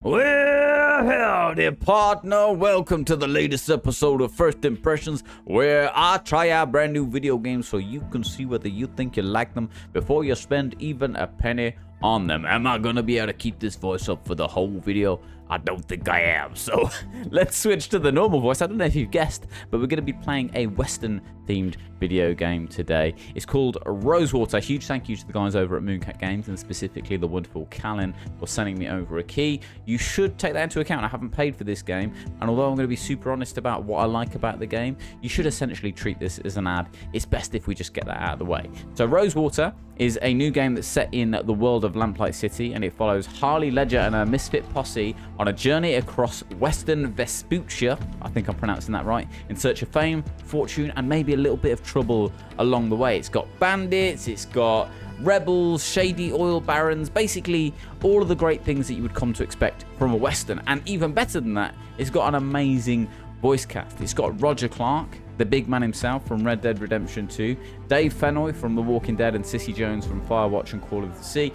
Well, howdy, partner. Welcome to the latest episode of First Impressions, where I try out brand new video games so you can see whether you think you like them before you spend even a penny on them. Am I gonna be able to keep this voice up for the whole video? I don't think I am. So let's switch to the normal voice. I don't know if you've guessed, but we're going to be playing a Western-themed video game today. It's called Rosewater. Huge thank you to the guys over at Mooncat Games, and specifically the wonderful Callan for sending me over a key. You should take that into account. I haven't paid for this game, and although I'm going to be super honest about what I like about the game, you should essentially treat this as an ad. It's best if we just get that out of the way. So Rosewater is a new game that's set in the world of Lamplight City, and it follows Harley Ledger and her misfit posse on a journey across Western Vespuccia, I think I'm pronouncing that right, in search of fame, fortune, and maybe a little bit of trouble along the way. It's got bandits, it's got rebels, shady oil barons, basically all of the great things that you would come to expect from a Western. And even better than that, it's got an amazing voice cast. It's got Roger Clark, the big man himself from Red Dead Redemption 2, Dave Fennoy from The Walking Dead, and Cissy Jones from Firewatch and Call of the Sea.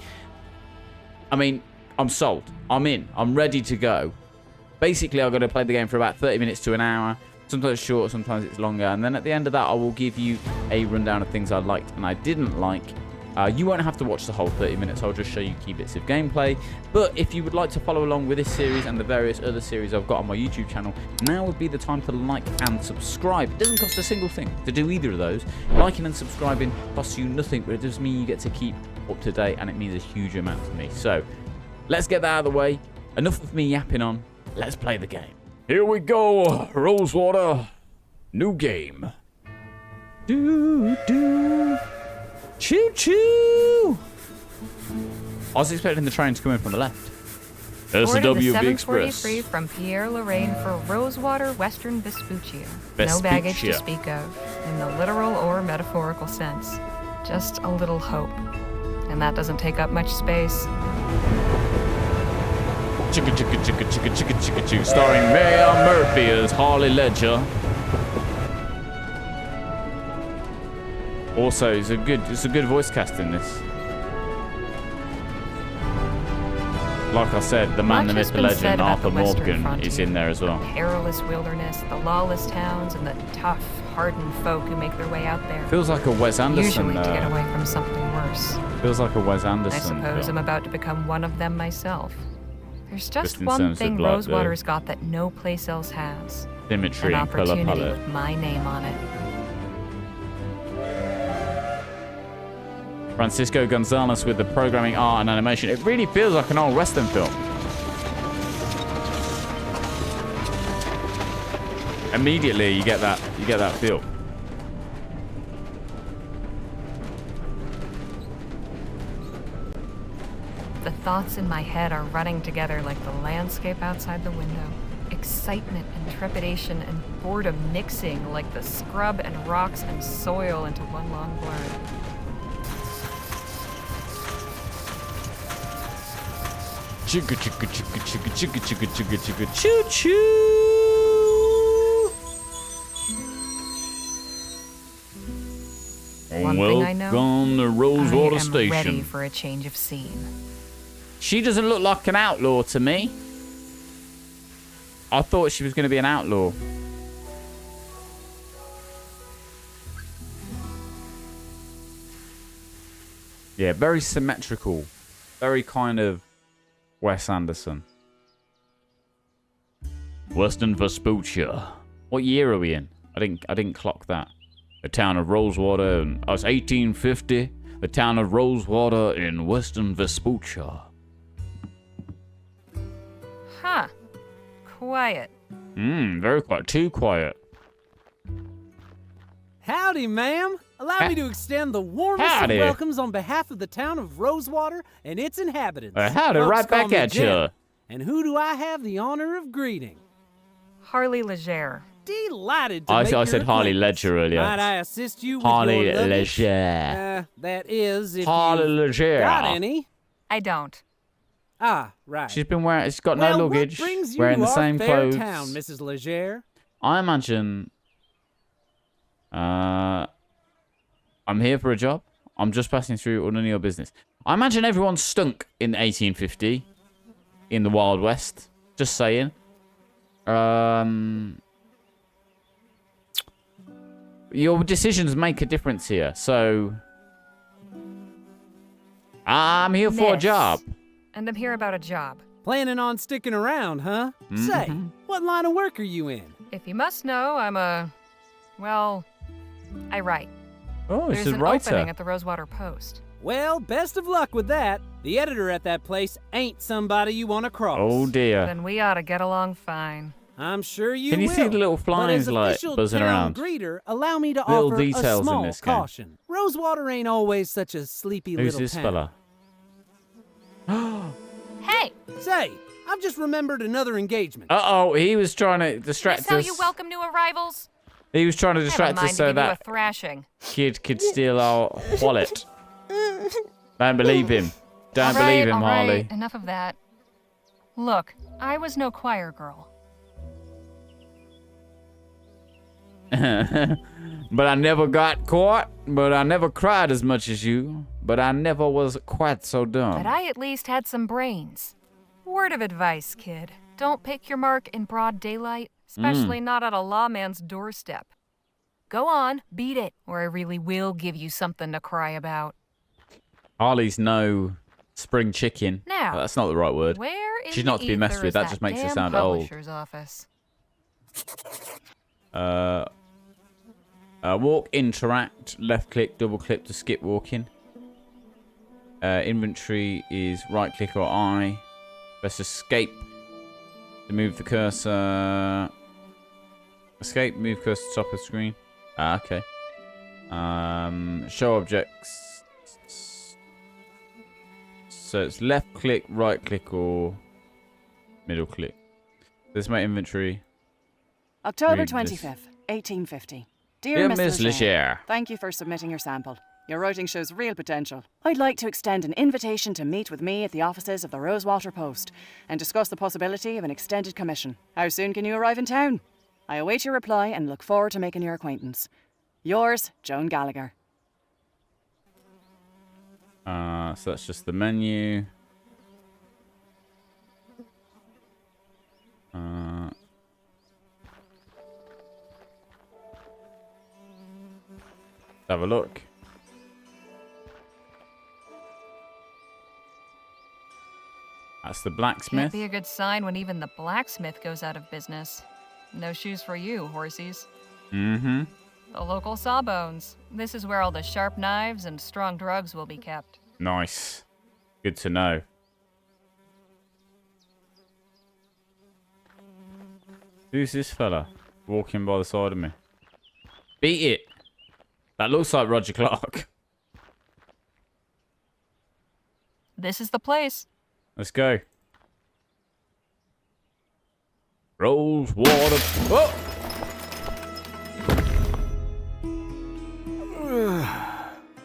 I mean, I'm sold. I'm in. I'm ready to go. Basically, I've got to play the game for about 30 minutes to an hour. Sometimes it's short, sometimes it's longer. And then at the end of that, I will give you a rundown of things I liked and I didn't like. You won't have to watch the whole 30 minutes. I'll just show you key bits of gameplay. But if you would like to follow along with this series and the various other series I've got on my YouTube channel, now would be the time to like and subscribe. It doesn't cost a single thing to do either of those. Liking and subscribing costs you nothing, but it does mean you get to keep up to date, and it means a huge amount to me. So let's get that out of the way. Enough of me yapping on. Let's play the game. Here we go. Rosewater. New game. Do. Choo choo. I was expecting the train to come in from the left. There's the WB Express. 743 from Pierre Lorraine for Rosewater, Western Vespuccia. No baggage to speak of, in the literal or metaphorical sense. Just a little hope. And that doesn't take up much space. Chicka chicka chicka chicka chicka chicka chicka, starring Maya Murphy as Harley Ledger. Also, it's a good voice cast in this. Like I said, the man, the myth, the legend, Arthur Morgan is in there as well. The perilous wilderness, the lawless towns, and the tough, hardened folk who make their way out there. Feels like a Wes Anderson. Usually to get away from something worse. Feels like a Wes Anderson. I suppose I'm about to become one of them myself. There's just in one terms thing of, like, Rosewater's got that no place else has. Symmetry An and color opportunity palette. with my name on it. Francisco Gonzalez with the programming, art, and animation. It really feels like an old Western film. Immediately, you get that feel. The thoughts in my head are running together like the landscape outside the window. Excitement and trepidation and boredom mixing like the scrub and rocks and soil into one long blur. Chicka chicka chicka chicka chicka chicka chicka chicka choo choo. One thing I know, Welcome to Rosewater I am Station. ready for a change of scene. She doesn't look like an outlaw to me. I thought she was going to be an outlaw. Yeah, very symmetrical. Very kind of Wes Anderson. Western Vespuccia. What year are we in? I didn't clock that. The town of Rosewater, and it's 1850. The town of Rosewater in Western Vespuccia. Huh. Quiet. Very quiet. Too quiet. Howdy, ma'am. Allow me to extend the warmest of welcomes on behalf of the town of Rosewater and its inhabitants. Howdy, Folks right call back me at Jim. you. And who do I have the honor of greeting? Harley Ledger. Delighted to I make your said Harley acquaintance. Ledger earlier. Might I assist you with Harley your luggage? Ledger. That is, if Harley you've Ledger. got any. I don't. Ah, right. She's been wearing. She's got well, no luggage. What brings you Wearing to the our same fair clothes. town, Mrs. Ledger? I imagine. I'm here for a job. I'm just passing through. Or none of your business. I imagine everyone stunk in 1850. in the Wild West. Just saying. Your decisions make a difference here, so I'm here for a job. And I'm here about a job. Planning on sticking around, huh? Say, what line of work are you in? If you must know, well, I write. Oh, There's it's a an writer. opening at the Rosewater Post. Well, best of luck with that. The editor at that place ain't somebody you want to cross. Oh dear. Then we ought to get along fine. I'm sure you Can you will. see the little flies but as like official buzzing town around? greeter, allow me to Little offer details a in small this game. caution. Rosewater ain't always such a sleepy Who's little this town. fella? Hey! Say, I've just remembered another engagement. Uh-oh, he was trying to distract Is this how us. you welcome new arrivals? He was trying to Never distract mind us to so give you a that thrashing. kid could steal our wallet. Don't believe him. Don't All right, believe him, all Harley. right, enough of that. Look, I was no choir girl. But I never got caught. But I never cried as much as you. But I never was quite so dumb. But I at least had some brains. Word of advice, kid. Don't pick your mark in broad daylight, especially not at a lawman's doorstep. Go on, beat it, or I really will give you something to cry about. Harley's no spring chicken. Now, Oh, that's not the right word. Where in She's not to be messed ether with. is That just makes her damn sound old. publisher's office? Walk, interact, left click, double click to skip walking. Inventory is right click or I. Press escape to move the cursor. Escape, move cursor to top of screen. Ah, okay. Show objects. So it's left click, right click, or middle click. This is my inventory. October Read this. 25th, 1850. Dear Dear Miss Miss Leger, Leger, thank you for submitting your sample. Your writing shows real potential. I'd like to extend an invitation to meet with me at the offices of the Rosewater Post and discuss the possibility of an extended commission. How soon can you arrive in town? I await your reply and look forward to making your acquaintance. Yours, Joan Gallagher. so that's just the menu. Have a look. That's the blacksmith. Can't be a good sign when even the blacksmith goes out of business. No shoes for you, horsies. Mm-hmm. The local sawbones. This is where all the sharp knives and strong drugs will be kept. Nice. Good to know. Who's this fella walking by the side of me? Beat it. That looks like Roger Clark. This is the place. Let's go. Rosewater. Oh!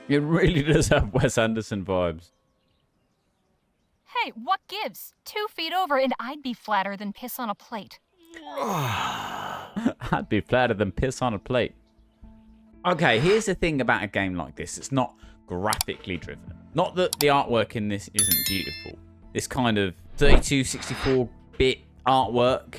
It really does have Wes Anderson vibes. Hey, what gives? 2 feet over and I'd be flatter than piss on a plate. I'd be flatter than piss on a plate. Okay, here's the thing about a game like this. It's not graphically driven. Not that the artwork in this isn't beautiful. This kind of 32, 64-bit artwork,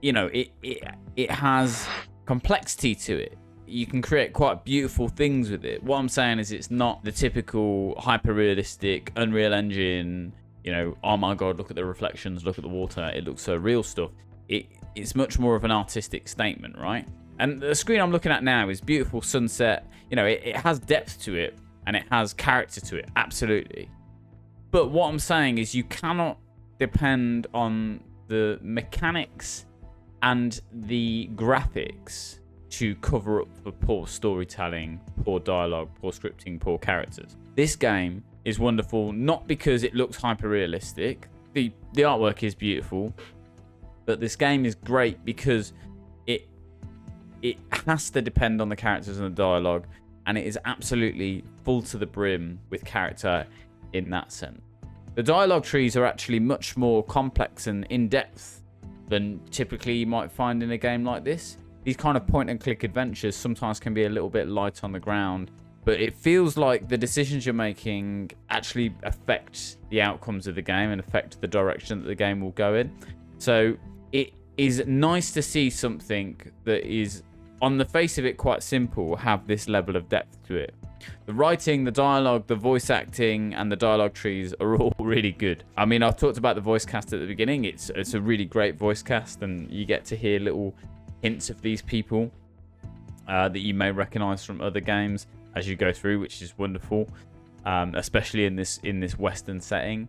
you know, it has complexity to it. You can create quite beautiful things with it. What I'm saying is it's not the typical hyper-realistic Unreal Engine, you know, oh my god, look at the reflections, look at the water, it looks so real stuff. It's much more of an artistic statement, right? And the screen I'm looking at now is beautiful sunset. You know, it has depth to it and it has character to it, absolutely. But what I'm saying is you cannot depend on the mechanics and the graphics to cover up for poor storytelling, poor dialogue, poor scripting, poor characters. This game is wonderful not because it looks hyper-realistic. The artwork is beautiful, but this game is great because it has to depend on the characters and the dialogue, and it is absolutely full to the brim with character in that sense. The dialogue trees are actually much more complex and in-depth than typically you might find in a game like this. These kind of point-and-click adventures sometimes can be a little bit light on the ground, but it feels like the decisions you're making actually affect the outcomes of the game and affect the direction that the game will go in. So it is nice to see something that is, on the face of it, quite simple, have this level of depth to it. The writing, the dialogue, the voice acting, and the dialogue trees are all really good. I mean, I've talked about the voice cast at the beginning. It's a really great voice cast, and you get to hear little hints of these people that you may recognize from other games as you go through, which is wonderful, especially in this Western setting.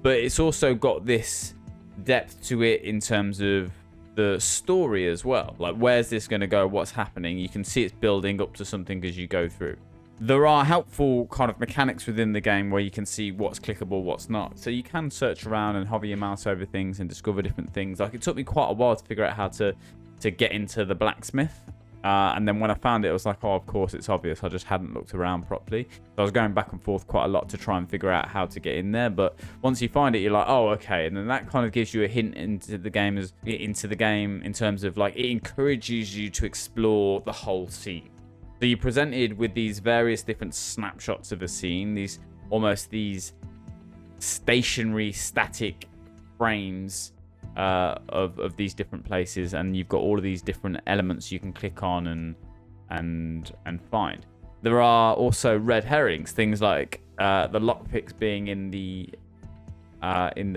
But it's also got this depth to it in terms of the story as well. Like, where's this going to go? What's happening? You can see it's building up to something as you go through. There are helpful kind of mechanics within the game where you can see what's clickable, what's not. So you can search around and hover your mouse over things and discover different things. Like, it took me quite a while to figure out how to get into the blacksmith. And then when I found it, I was like, oh, of course, it's obvious. I just hadn't looked around properly. So I was going back and forth quite a lot to try and figure out how to get in there. But once you find it, you're like, oh, okay. And then that kind of gives you a hint into the game in terms of, like, it encourages you to explore the whole scene. So you're presented with these various different snapshots of a scene, these stationary, static frames of these different places, and you've got all of these different elements you can click on and find. There are also red herrings, things like the lockpicks being in the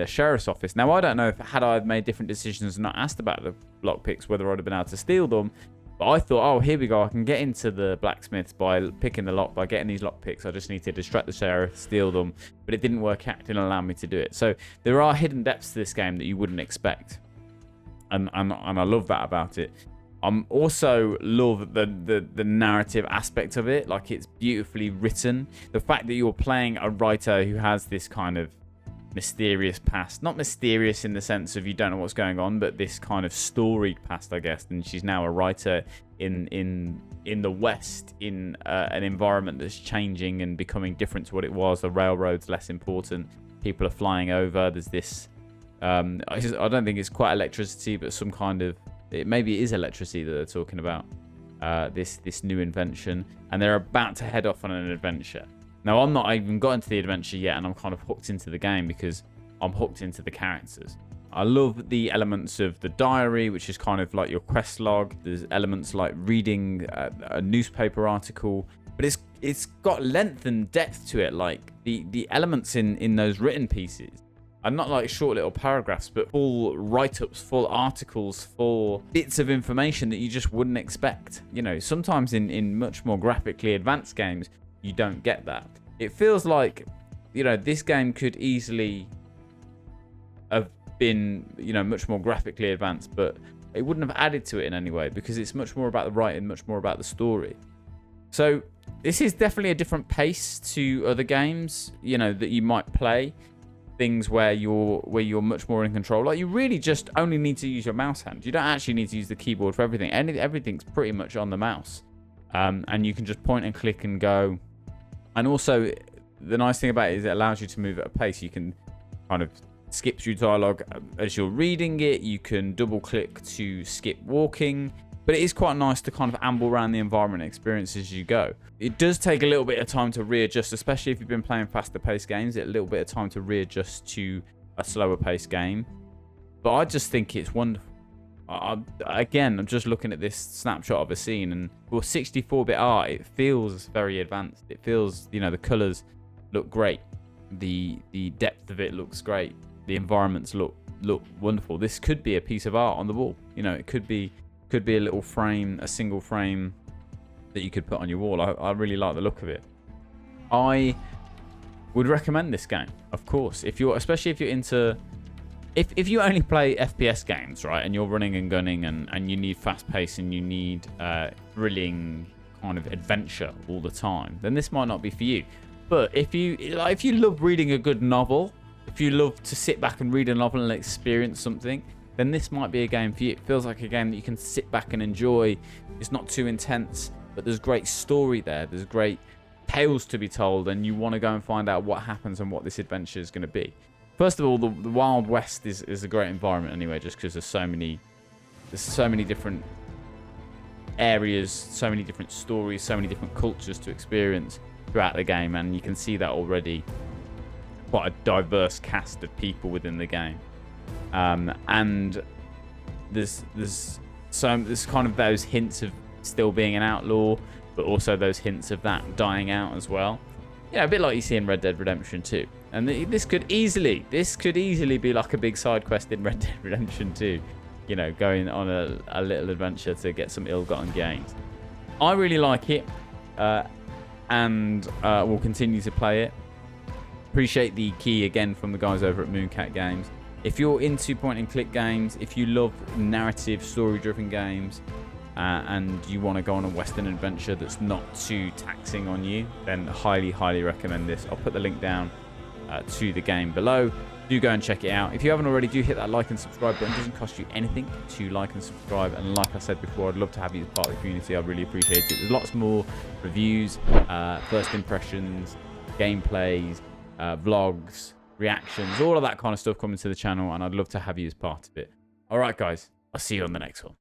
sheriff's office. Now, I don't know if had I made different decisions and not asked about the lockpicks, whether I'd have been able to steal them. But I thought, oh, here we go. I can get into the blacksmiths by picking the lock, by getting these lockpicks. I just need to distract the sheriff, steal them. But it didn't work out. It didn't allow me to do it. So there are hidden depths to this game that you wouldn't expect. And I love that about it. Also love the narrative aspect of it. Like, it's beautifully written. The fact that you're playing a writer who has this kind of mysterious past, not mysterious in the sense of you don't know what's going on, but this kind of storied past, I guess. And she's now a writer in the West, in an environment that's changing and becoming different to what it was. The railroad's less important. People are flying over. There's this I don't think it's quite electricity, but some kind of, maybe it is electricity that they're talking about, this new invention, and they're about to head off on an adventure. Now, I'm not even got into the adventure yet, and I'm kind of hooked into the game because I'm hooked into the characters. I love the elements of the diary, which is kind of like your quest log. There's elements like reading a newspaper article, but it's got length and depth to it. Like the elements in those written pieces are not like short little paragraphs, but full write-ups, full articles, full bits of information that you just wouldn't expect. You know, sometimes in much more graphically advanced games, you don't get that. It feels like, you know, this game could easily have been, you know, much more graphically advanced, but it wouldn't have added to it in any way because it's much more about the writing, much more about the story. So this is definitely a different pace to other games, you know, that you might play. Things where you're much more in control. Like, you really just only need to use your mouse hand. You don't actually need to use the keyboard for everything. Everything's pretty much on the mouse. And you can just point and click and go. And also, the nice thing about it is it allows you to move at a pace. You can kind of skip through dialogue as you're reading it. You can double click to skip walking. But it is quite nice to kind of amble around the environment and experience as you go. It does take a little bit of time to readjust, especially if you've been playing faster paced games. It's a little bit of time to readjust to a slower paced game. But I just think it's wonderful. Again, I'm just looking at this snapshot of a scene, and for 64-bit art, it feels very advanced. It feels, you know, the colors look great. The depth of it looks great. The environments look wonderful. This could be a piece of art on the wall. You know, it could be a little frame, a single frame that you could put on your wall. I really like the look of it. I would recommend this game, of course, especially if you're into. If you only play FPS games, right, and you're running and gunning and you need fast pace and you need thrilling kind of adventure all the time, then this might not be for you. But if you love reading a good novel, if you love to sit back and read a novel and experience something, then this might be a game for you. It feels like a game that you can sit back and enjoy. It's not too intense, but there's great story there. There's great tales to be told, and you want to go and find out what happens and what this adventure is going to be. First of all, the Wild West is a great environment anyway, just because there's so many different areas, so many different stories, so many different cultures to experience throughout the game, and you can see that already. Quite a diverse cast of people within the game, and there's kind of those hints of still being an outlaw, but also those hints of that dying out as well. Yeah, a bit like you see in Red Dead Redemption 2. And this could easily be like a big side quest in Red Dead Redemption 2. You know, going on a little adventure to get some ill-gotten gains. I really like it, and we'll continue to play it. Appreciate the key again from the guys over at Mooncat Games. If you're into point-and-click games, if you love narrative, story-driven games, and you want to go on a Western adventure that's not too taxing on you, then highly recommend this. I'll put the link down to the game below. Do go and check it out. If you haven't already, do hit that like and subscribe button. It doesn't cost you anything to like and subscribe. And like I said before, I'd love to have you as part of the community. I really appreciate it. There's lots more reviews, first impressions, gameplays, vlogs, reactions, all of that kind of stuff coming to the channel. And I'd love to have you as part of it. All right, guys. I'll see you on the next one.